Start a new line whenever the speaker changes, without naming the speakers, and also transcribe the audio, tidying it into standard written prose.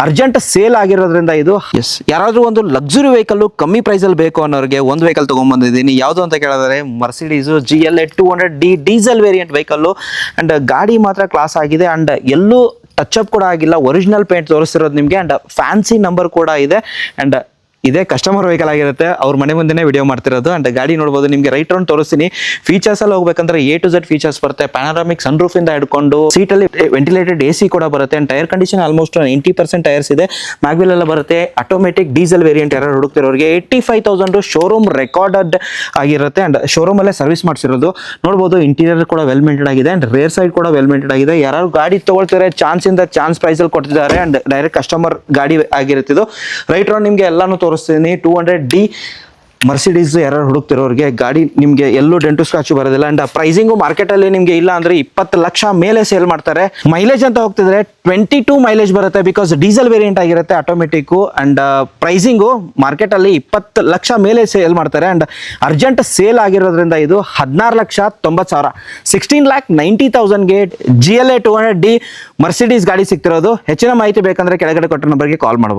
Urgent sale ಆಗಿರೋದ್ರಿಂದ ಇದು ಯಾರಾದ್ರೂ ಒಂದು ಲಕ್ಸುರಿ ವೆಹಿಕಲ್ ಕಮ್ಮಿ ಪ್ರೈಸ್ ಅಲ್ಲಿ ಬೇಕು ಅನ್ನೋರಿಗೆ ಒಂದು ವೆಹಿಕಲ್ ತಗೊಂಡ್ಬಂದಿದ್ದೀನಿ. ಯಾವುದು ಅಂತ ಕೇಳಿದ್ರೆ Mercedes GLA 200D diesel variant vehicle. And ಗಾಡಿ ಮಾತ್ರ ಕ್ಲಾಸ್ ಆಗಿದೆ ಅಂಡ್ ಎಲ್ಲೂ ಟಚ್ ಅಪ್ ಕೂಡ ಆಗಿಲ್ಲ. ಒರಿಜಿನಲ್ ಪೇಂಟ್ ತೋರಿಸ್ತಿರೋದು ನಿಮಗೆ ಅಂಡ್ ಫ್ಯಾನ್ಸಿ ನಂಬರ್ ಕೂಡ ಇದೆ. ಅಂಡ್ ಇದೇ ಕಸ್ಟಮರ್ ವೆಹಿಕಲ್ ಆಗಿರುತ್ತೆ, ಅವ್ರ ಮನೆ ಮುಂದೆನೇ ವಿಡಿಯೋ ಮಾಡ್ತಿರೋದು. ಅಂಡ್ ಗಾಡಿ ನೋಡ್ಬೋದು, ನಿಮಗೆ ರೈಟ್ ರೌಂಡ್ ತೋರಿಸ್ತೀನಿ. ಫೀಚರ್ಸ್ ಅಲ್ಲಿ ಹೋಗ್ಬೇಕಂದ್ರೆ A to Z ಫೀಚರ್ಸ್ ಬರುತ್ತೆ. ಪ್ಯಾನರಾಮಿಕ್ ಸನ್ ರೂಫ್ ಇಂದ ಹಿಡ್ಕೊಂಡು ಸೀಟಲ್ಲಿ ವೆಂಟಿಲೇಟೆಡ್ AC ಕೂಡ ಬರುತ್ತೆ. And tyre condition almost 90% tyres ಇದೆ. ಮ್ಯಾಗ್ವಿಲ್ ಎಲ್ಲ ಬರುತ್ತೆ. ಆಟೋಮೆಟಿಕ್ ಡೀಸೆಲ್ ವೇರಿಯಂಟ್ ಯಾರು ಹುಡುಕ್ತಿರೋರಿಗೆ 85,000 ಶೋರೂಮ್ ರೆಕಾರ್ಡೆಡ್ ಆಗಿರುತ್ತೆ. ಅಂಡ್ ಶೋರೂಮ್ ಅಲ್ಲೇ ಸರ್ವಿಸ್ ಮಾಡಿಸಿರೋದು ನೋಡ್ಬೋದು. ಇಂಟೀರಿಯರ್ ಕೂಡ ವೆಲ್ ಮೇಂಟೆಡ್ ಆಗಿದೆ ಅಂಡ್ ರೇರ್ ಸೈಡ್ ಕೂಡ ವೆಲ್ ಮೇಂಟೆಡ್ ಆಗಿದೆ. ಯಾರು ಗಾಡಿ ತಗೊಳ್ತಾರೆ ಚಾನ್ಸ್ ಪ್ರೈಸ್ ಅಲ್ಲಿ ಕೊಡ್ತಿದ್ದಾರೆ ಅಂಡ್ ಡೈರೆಕ್ಟ್ ಕಸ್ಟಮರ್ ಗಾಡಿ ಆಗಿರುತ್ತೆ ಇದು. ರೈಟ್ ರೌಂಡ್ ನಿಮಗೆ ಎಲ್ಲಾನು ತೋರಿಸ್ತೀನಿ. 200D ಮರ್ಸಿಡೀಸ್ ಯಾರು ಹುಡುಕ್ತಿರೋರಿಗೆ ಗಾಡಿ ನಿಮಗೆ ಎಲ್ಲೂ ಡೆಂಟು ಸ್ಕ್ರಾಚು ಬರೋದಿಲ್ಲ. ಅಂಡ್ ಪ್ರೈಸಿಂಗು ಮಾರ್ಕೆಟಲ್ಲಿ ನಿಮಗೆ ಇಲ್ಲ ಅಂದ್ರೆ 20 ಲಕ್ಷ ಮೇಲೆ ಸೇಲ್ ಮಾಡ್ತಾರೆ. ಮೈಲೇಜ್ ಅಂತ ಹೋಗ್ತಿದ್ರೆ 22 ಮೈಲೇಜ್ ಬರುತ್ತೆ, ಬಿಕಾಸ್ ಡೀಸೆಲ್ ವೇರಿಯಂಟ್ ಆಗಿರುತ್ತೆ ಆಟೋಮೆಟಿಕ್. ಅಂಡ್ ಪ್ರೈಸಿಂಗು ಮಾರ್ಕೆಟಲ್ಲಿ 20 ಲಕ್ಷ ಮೇಲೆ ಸೇಲ್ ಮಾಡ್ತಾರೆ. ಅಂಡ್ ಅರ್ಜೆಂಟ್ ಸೇಲ್ ಆಗಿರೋದ್ರಿಂದ ಇದು 16,90,000 16,90,000ಗೆ GLA 200D ಮರ್ಸಿಡೀಸ್ ಗಾಡಿ ಸಿಗ್ತಿರೋದು. ಹೆಚ್ಚಿನ ಮಾಹಿತಿ ಬೇಕಂದ್ರೆ ಕೆಳಗಡೆ ಕೊಟ್ಟ ನಂಬರ್ಗೆ ಕಾಲ್ ಮಾಡಬಹುದು.